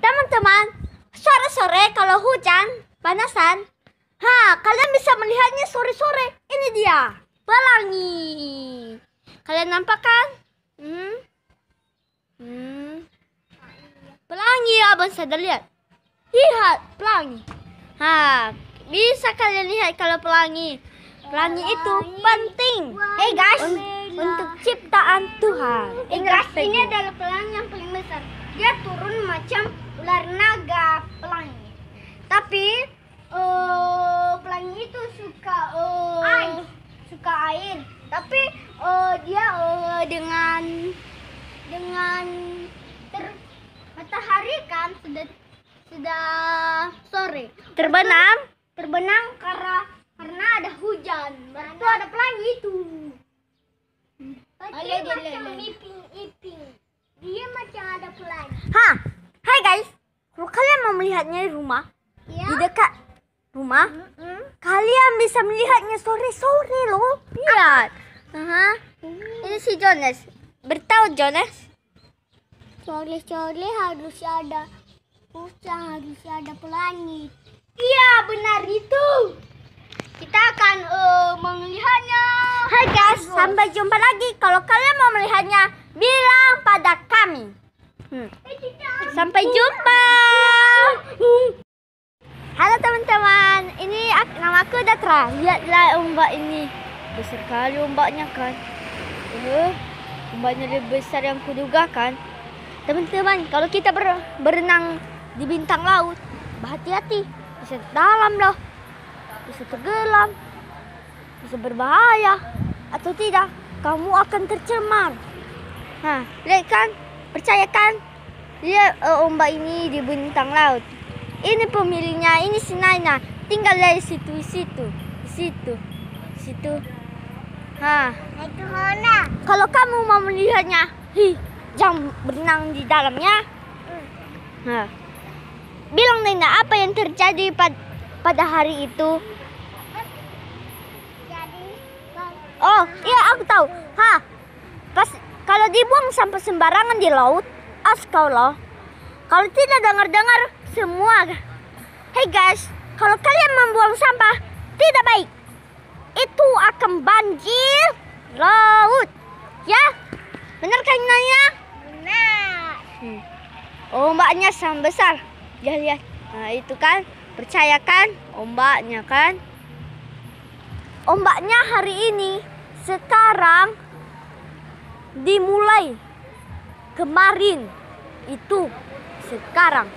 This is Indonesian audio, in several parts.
Teman-teman, sore-sore kalau hujan, panasan, kalian bisa melihatnya sore-sore. Ini dia, pelangi. Kalian nampak kan? Pelangi, abang sadar lihat. Lihat, pelangi. Bisa kalian lihat kalau pelangi. Pelangi itu penting. Hey guys, untuk ciptaan Tuhan. Ini adalah pelangi yang paling besar. Dia turun macam ular naga pelangi. Tapi pelangi itu suka air. Tapi dia dengan matahari kan sudah sore. Terbenam karena ada hujan. Berarti ada pelangi itu. Dia macam iping. Dia macam ada pelangi. Hai guys, kalau kalian mau melihatnya di rumah, di dekat rumah, kalian bisa melihatnya sore-sore loh. Lihat. Ini si Jonas. Bertahu Jonas? Sore-sore harus ada pelangi. Iya, benar itu. Kita akan melihatnya. Hai guys, sampai jumpa lagi. Kalau kalian mau melihatnya, bilang pada kami. Sampai jumpa. Halo teman-teman, ini namaku Datra. Lihatlah ombak ini. Besar sekali ombaknya kan. Ombaknya lebih besar yang kuduga kan. Teman-teman, kalau kita berenang di bintang laut, berhati-hati. Bisa dalam loh. Bisa tenggelam. Bisa berbahaya. Atau tidak, kamu akan tercemar. Lihat kan? Percaya kan? Lihat ombak ini di bintang laut. Ini pemiliknya, ini si Naina. Tinggal dari situ. Itu mana? Kalau kamu mau melihatnya, jangan berenang di dalamnya. Bilang Naina apa yang terjadi pada hari itu. Oh iya, aku tahu. Kalau dibuang sampah sembarangan di laut, askaulah. Kalau tidak dengar semua. Hey guys, kalau kalian membuang sampah tidak baik, itu akan banjir laut. Ya, benar kan Naya? Benar. Ombaknya sangat besar. Lihat. Itu kan, percaya kan? Ombaknya kan? Ombaknya hari ini sekarang dimulai kemarin itu sekarang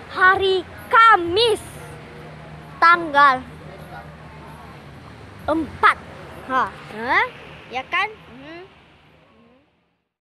hari Kamis tanggal 4. Ya kan?